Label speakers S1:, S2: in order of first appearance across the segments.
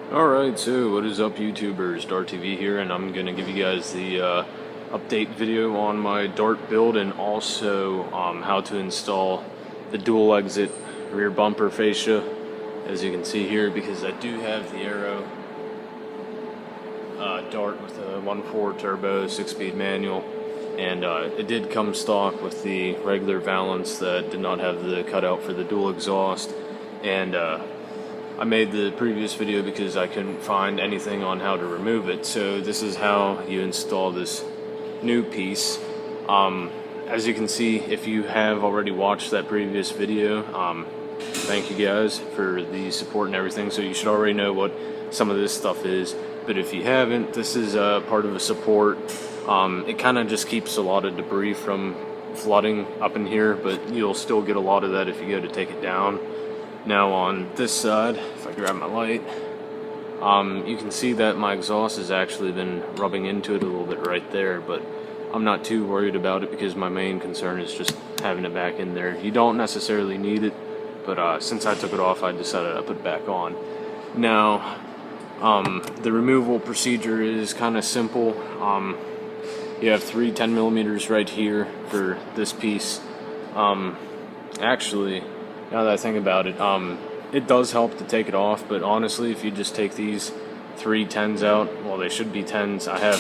S1: Alright, so what is up YouTubers, Dart TV here, and I'm gonna give you guys the update video on my Dart build and also how to install the dual exit rear bumper fascia, as you can see here, because I do have the Aero Dart with a 1.4 turbo 6-speed manual, and it did come stock with the regular Valance that did not have the cutout for the dual exhaust. And I made the previous video because I couldn't find anything on how to remove it. So this is how you install this new piece. As you can see, if you have already watched that previous video, thank you guys for the support and everything. So you should already know what some of this stuff is. But if you haven't, this is part of a support. It kind of just keeps a lot of debris from flooding up in here, but you'll still get a lot of that if you go to take it down. Now on this side, if I grab my light, you can see that my exhaust has actually been rubbing into it a little bit right there, but I'm not too worried about it because my main concern is just having it back in there. You don't necessarily need it, but since I took it off, I decided to put it back on. Now, the removal procedure is kind of simple. You have 3 10mm right here for this piece. Actually, now that I think about it, it does help to take it off, but honestly, if you just take these 3 10s out, well, they should be 10s. I have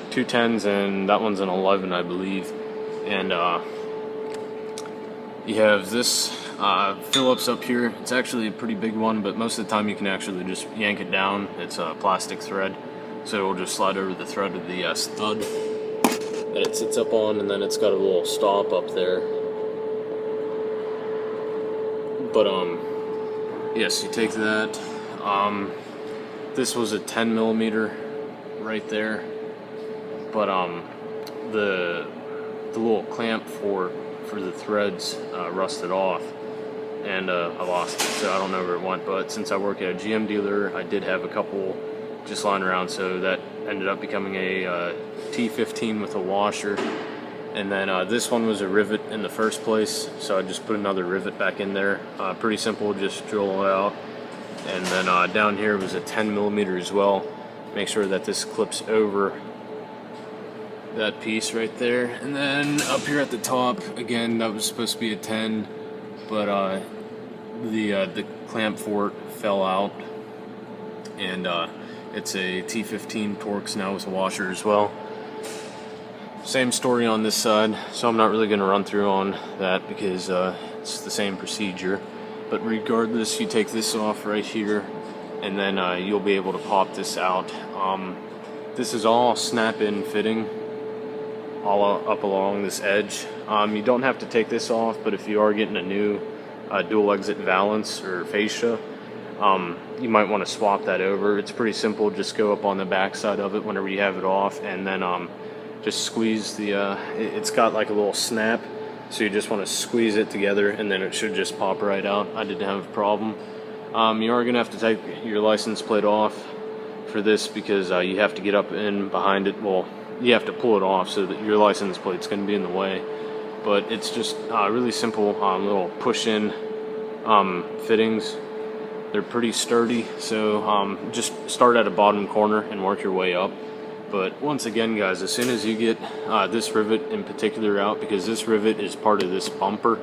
S1: 2 10s and that one's an 11, I believe. And you have this Phillips up here. It's actually a pretty big one, but most of the time you can actually just yank it down. It's a plastic thread, so it will just slide over the thread of the stud that it sits up on, and then it's got a little stop up there. But yes, you take that. This was a 10mm right there, but the little clamp for the threads rusted off, and I lost it, so I don't know where it went. But since I work at a GM dealer, I did have a couple just lying around, so that ended up becoming a T15 with a washer. And then this one was a rivet in the first place, so I just put another rivet back in there. Pretty simple, just drill it out. And then down here was a 10mm as well. Make sure that this clips over that piece right there. And then up here at the top, again, that was supposed to be a 10, but the clamp for it fell out. And it's a T15 Torx now with a washer as well. Same story on this side, so I'm not really going to run through on that because it's the same procedure. But regardless, you take this off right here, and then you'll be able to pop this out. This is all snap-in fitting, all up along this edge. You don't have to take this off, but if you are getting a new dual exit valance or fascia, you might want to swap that over. It's pretty simple. Just go up on the back side of it whenever you have it off, and then just squeeze the, it's got like a little snap, so you just want to squeeze it together and then it should just pop right out. I didn't have a problem. You are going to have to take your license plate off for this because you have to get up in behind it. Well, you have to pull it off so that your license plate's going to be in the way. But it's just really simple little push-in fittings. They're pretty sturdy, so just start at a bottom corner and work your way up. But once again, guys, as soon as you get this rivet in particular out, because this rivet is part of this bumper,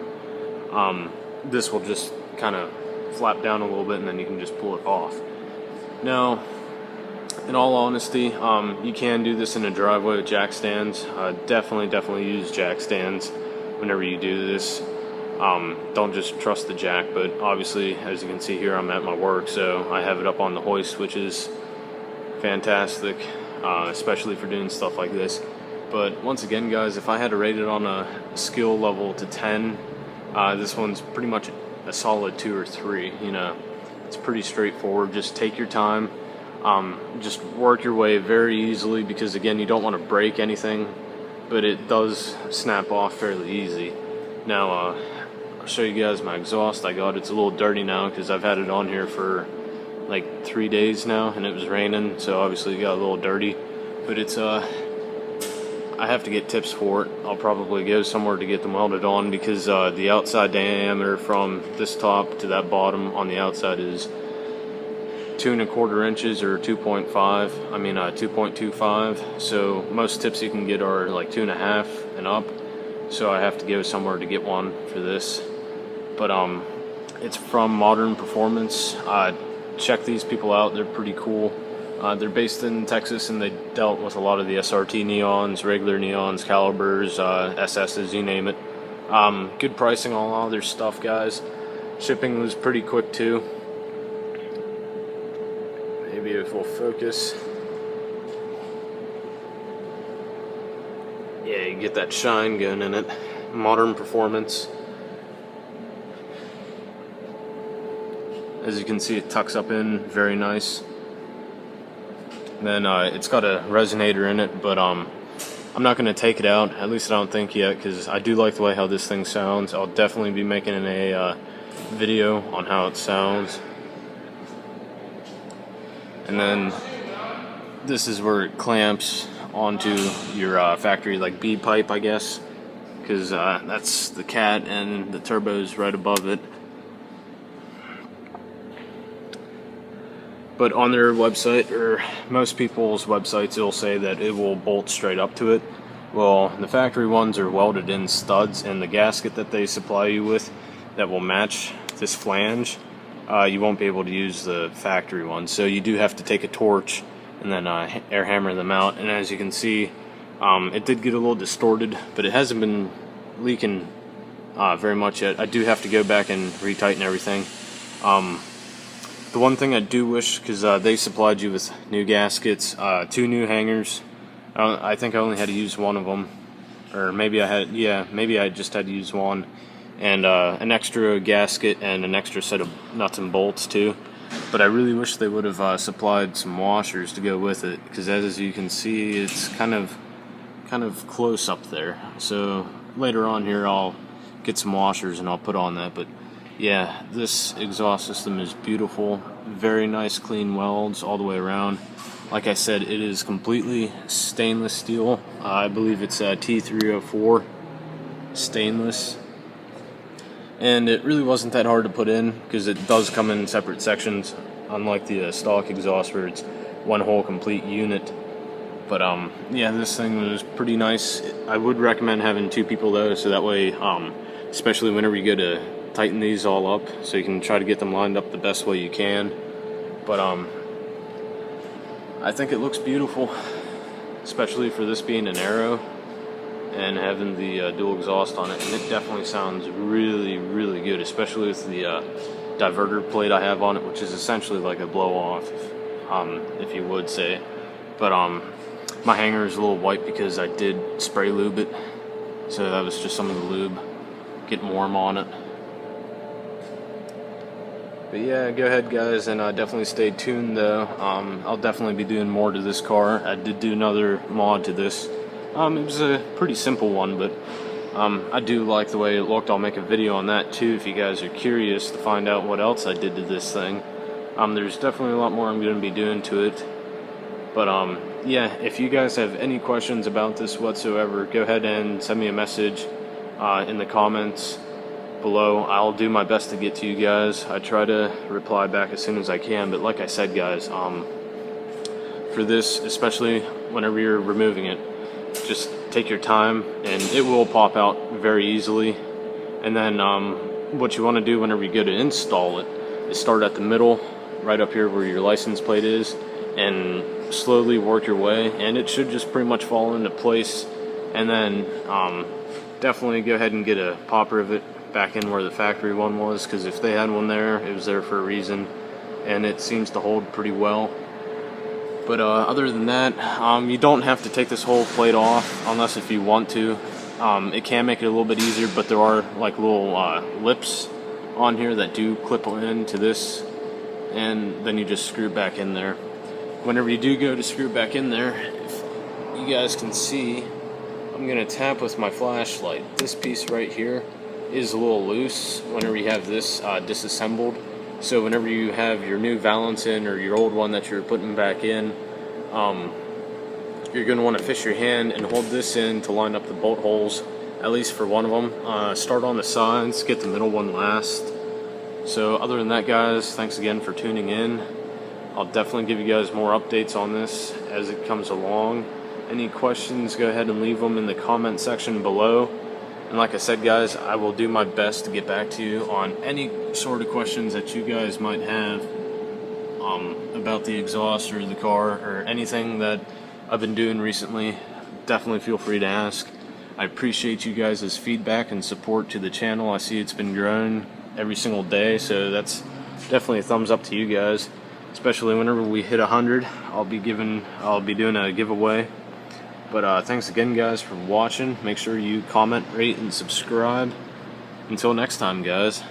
S1: this will just kind of flap down a little bit and then you can just pull it off. Now, in all honesty, you can do this in a driveway with jack stands. Definitely use jack stands whenever you do this. Don't just trust the jack, but obviously, as you can see here, I'm at my work, so I have it up on the hoist, which is fantastic. Especially for doing stuff like this. But once again, guys, if I had to rate it on a skill level to 10, this one's pretty much a solid 2 or 3. You know, it's pretty straightforward. Just take your time, just work your way very easily, because again, you don't want to break anything, but it does snap off fairly easy. Now I'll show you guys my exhaust I got. It's a little dirty now because I've had it on here for like 3 days now, and it was raining, so obviously it got a little dirty. But it's I have to get tips for it. I'll probably go somewhere to get them welded on, because the outside diameter from this top to that bottom on the outside is 2¼ inches or 2.25. So most tips you can get are like 2.5 and up. So I have to go somewhere to get one for this. But it's from Modern Performance. Check these people out, they're pretty cool. They're based in Texas, and they dealt with a lot of the SRT neons, regular neons, calibers, SS's, you name it. Good pricing on all their stuff, guys. Shipping was pretty quick too. Maybe if we'll focus. Yeah, you get that shine going in it. Modern Performance. As you can see, it tucks up in very nice. Then it's got a resonator in it, but I'm not going to take it out, at least I don't think yet, because I do like the way how this thing sounds. I'll definitely be making a video on how it sounds. And then this is where it clamps onto your factory like bead pipe, I guess, because that's the cat and the turbo's right above it. But on their website, or most people's websites, it'll say that it will bolt straight up to it. Well, the factory ones are welded in studs, and the gasket that they supply you with that will match this flange, you won't be able to use the factory one. So you do have to take a torch and then air hammer them out. And as you can see, it did get a little distorted, but it hasn't been leaking very much yet. I do have to go back and retighten everything. The one thing I do wish, because they supplied you with new gaskets, 2 new hangers. I think I only had to use one of them, or maybe I just had to use one, and an extra gasket and an extra set of nuts and bolts too. But I really wish they would have supplied some washers to go with it, because as you can see, it's kind of close up there. So later on here, I'll get some washers and I'll put on that. But yeah, this exhaust system is beautiful. Very nice clean welds all the way around. Like I said, it is completely stainless steel. I believe it's T304 stainless. And it really wasn't that hard to put in, because it does come in separate sections, unlike the stock exhaust where it's one whole complete unit. But yeah, this thing was pretty nice. I would recommend having 2 people though, so that way, especially whenever you go to tighten these all up, so you can try to get them lined up the best way you can. But I think it looks beautiful, especially for this being an Aero and having the dual exhaust on it. And it definitely sounds really, really good, especially with the diverter plate I have on it, which is essentially like a blow off, if you would say. But my hanger is a little white because I did spray lube it, so that was just some of the lube getting warm on it. But yeah, go ahead guys, and definitely stay tuned though. I'll definitely be doing more to this car. I did do another mod to this. It was a pretty simple one, but I do like the way it looked. I'll make a video on that too if you guys are curious to find out what else I did to this thing. There's definitely a lot more I'm going to be doing to it. But yeah, if you guys have any questions about this whatsoever, go ahead and send me a message in the comments below. I'll do my best to get to you guys. I try to reply back as soon as I can, but like I said guys, for this, especially whenever you're removing it, just take your time and it will pop out very easily. And then what you want to do whenever you go to install it is start at the middle, right up here where your license plate is, and slowly work your way, and it should just pretty much fall into place. And then definitely go ahead and get a popper of it back in where the factory one was, because if they had one there, it was there for a reason, and it seems to hold pretty well. But other than that, you don't have to take this whole plate off unless if you want to. It can make it a little bit easier, but there are like little lips on here that do clip into this, and then you just screw it back in there. Whenever you do go to screw it back in there, if you guys can see, I'm going to tap with my flashlight. This piece right here is a little loose whenever you have this disassembled. So whenever you have your new Valance in, or your old one that you're putting back in, you're going to want to fish your hand and hold this in to line up the bolt holes, at least for one of them. Start on the sides, get the middle one last. So other than that guys, thanks again for tuning in, I'll definitely give you guys more updates on this as it comes along. Any questions, go ahead and leave them in the comment section below. And like I said, guys, I will do my best to get back to you on any sort of questions that you guys might have about the exhaust or the car or anything that I've been doing recently. Definitely feel free to ask. I appreciate you guys' feedback and support to the channel. I see it's been growing every single day, so that's definitely a thumbs up to you guys. Especially whenever we hit 100, I'll be doing a giveaway. But thanks again, guys, for watching. Make sure you comment, rate, and subscribe. Until next time, guys.